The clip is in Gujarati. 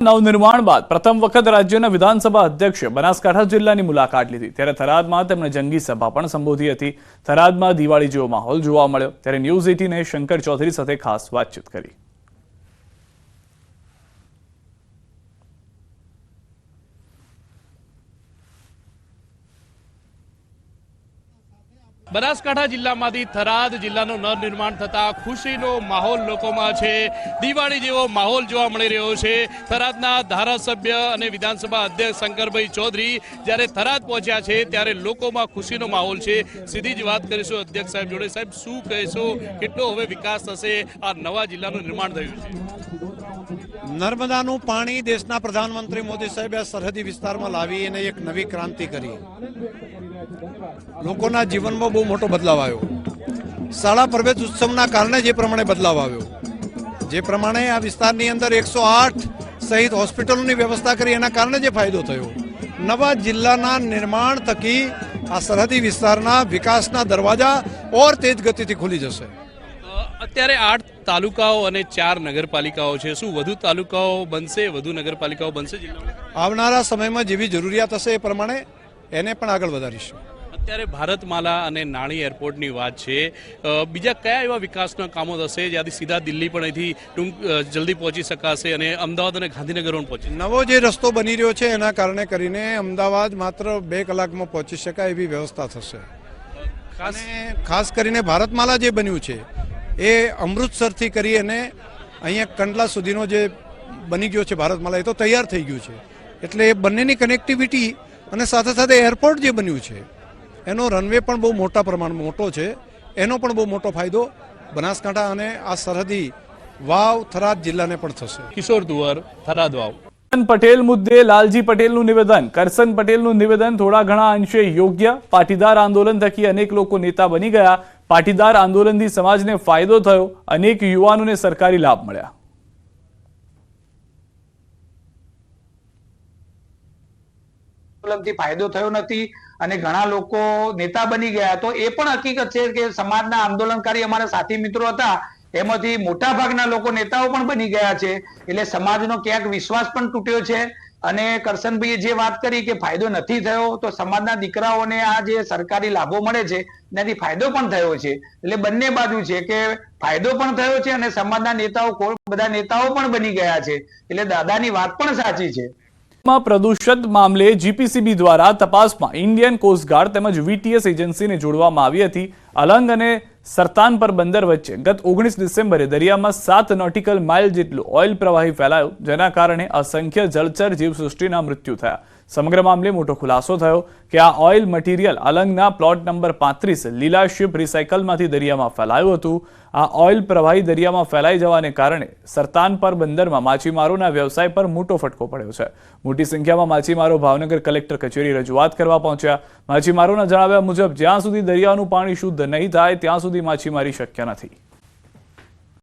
નવનિર્માણ બાદ પ્રથમ વખત રાજ્યના વિધાનસભા અધ્યક્ષે બનાસકાંઠા જિલ્લાની મુલાકાત લીધી ત્યારે થરાદમાં તેમણે જંગી સભા પણ સંબોધી હતી। થરાદમાં દિવાળી જેવો માહોલ જોવા મળ્યો ત્યારે ન્યૂઝ 18એ શંકર ચૌધરી સાથે ખાસ વાતચીત કરી। બનાસકાંઠા જિલ્લામાંથી થરાદ જિલ્લાનું નવનિર્માણ થતા ખુશીનો માહોલ લોકોમાં છે। દિવાળી જેવો માહોલ જોવા મળી રહ્યો છે। થરાદના ધારાસભ્ય અને વિધાનસભા અધ્યક્ષ શંકરભાઈ ચૌધરી જ્યારે થરાદ પહોંચ્યા છે ત્યારે લોકોમાં ખુશીનો માહોલ છે। સીધી જ વાત કરીશું અધ્યક્ષ સાહેબ જોડે। સાહેબ, શું કહેશો, કેટલો હવે વિકાસ થશે? આ નવા જિલ્લાનું નિર્માણ થયું છે। નર્મદાનું પાણી દેશના પ્રધાનમંત્રી મોદી સાહેબે સરહદી વિસ્તારમાં લાવી અને એક નવી ક્રાંતિ કરી। લોકોના જીવનમાં બહુ મોટો બદલાવ આવ્યો। શાળા પ્રવેશ ઉત્સવના કારણે જે પ્રમાણે બદલાવ આવ્યો, જે પ્રમાણે આ વિસ્તારની અંદર 108 સહિત હોસ્પિટલોની વ્યવસ્થા કરી એના કારણે જે ફાયદો થયો, નવા જિલ્લાના નિર્માણ થકી આ સરહદી વિસ્તારના વિકાસના દરવાજા ઓર તેજ ગતિથી ખુલી જશે। અત્યારે 8 તાલુકાઓ અને 4 નગરપાલિકાઓ છે। શું વધુ તાલુકાઓ બનશે, વધુ નગરપાલિકાઓ બનશે જિલ્લામાં? આવનારા સમયમાં જેવી જરૂરિયાત હશે એ પ્રમાણે એને પણ આગળ વધારીશું। અત્યારે ભારતમાલા અને નાણી એરપોર્ટની વાત છે। બીજા કયા એવા વિકાસના કામો થશે જ્યાંથી સીધા દિલ્હી પણ અહીંથી જલ્દી પહોંચી શકાશે અને અમદાવાદ અને ગાંધીનગર પણ પહોંચી? નવો જે રસ્તો બની રહ્યો છે એના કારણે કરીને અમદાવાદ માત્ર 2 કલાકમાં પહોંચી શકાય એવી વ્યવસ્થા થશે। અને ખાસ કરીને ભારતમાલા જે બન્યું છે એ અમૃતસરથી કરી અને અહીંયા કંડલા સુધીનો જે બની ગયો છે ભારતમાલા, એ તો તૈયાર થઈ ગયું છે। એટલે એ બંનેની કનેક્ટિવિટી અને સાથે સાથે એરપોર્ટ જે બન્યું છે એનો રનવે પણ બહુ મોટા પ્રમાણમાં મોટો છે। એનો પણ બહુ મોટો ફાયદો બનાસકાંઠા અને આ સરહદી વાવ થરાદ જિલ્લાને પણ થશે। કિશોર દુવર, થરાદ વાવ। કરસન પટેલ મુદ્દે લાલજી પટેલનું નિવેદન। કરસન પટેલનું નિવેદન થોડા ઘણા અંશે યોગ્ય। પાટીદાર આંદોલન થકી અનેક લોકો નેતા બની ગયા। પાટીદાર આંદોલનથી સમાજને ફાયદો થયો। અનેક યુવાનોને સરકારી લાભ મળ્યા। આંદોલનથી ફાયદો થયો નથી અને ઘણા લોકો નેતા બની ગયા, તો એ પણ હકીકત છે કે સમાજના આંદોલનકારી અમારા સાથી મિત્રો હતા એમાંથી મોટા ભાગના લોકો નેતાઓ પણ બની ગયા છે। એટલે સમાજનો ક્યાંક વિશ્વાસ પણ તૂટ્યો છે। અને કરશનભાઈએ જે વાત કરી કે ફાયદો નથી થયો, તો સમાજના દીકરાઓને આ જે સરકારી લાભો મળે છે એનાથી ફાયદો પણ થયો છે। એટલે બંને બાજુ છે કે ફાયદો પણ થયો છે અને સમાજના નેતાઓ બધા નેતાઓ પણ બની ગયા છે। એટલે દાદાની વાત પણ સાચી છે। પ્રદૂષણ મામલે જીપીસીબી દ્વારા તપાસમાં ઇન્ડિયન કોસ્ટગાર્ડ તેમજ વીટીએસ એજન્સીને જોડવામાં આવી હતી। અલંગ અને સરતાનપર બંદર વચ્ચે ગત 19 ડિસેમ્બરે દરિયામાં 7 નોટિકલ માઇલ જેટલું ઓઇલ પ્રવાહી ફેલાયું, જેના કારણે અસંખ્ય જળચર જીવસૃષ્ટિના મૃત્યુ થયા। સમગ્ર મામલે મોટો ખુલાસો થયો કે આ ઓઇલ મટીરિયલ અલંગના પ્લોટ નંબર 35 લીલા શિપ રિસાયકલમાંથી દરિયામાં ફેલાયું હતું। આ ઓઇલ પ્રવાહી દરિયામાં ફેલાઈ જવાને કારણે સરતાનપર બંદરમાં માછીમારોના વ્યવસાય પર મોટો ફટકો પડ્યો છે। મોટી સંખ્યામાં માછીમારો ભાવનગર કલેક્ટર કચેરી રજૂઆત કરવા પહોંચ્યા। માછીમારોના જણાવ્યા મુજબ જ્યાં સુધી દરિયાનું પાણી શુદ્ધ નહીં થાય ત્યાં સુધી માછીમારી શક્ય નથી।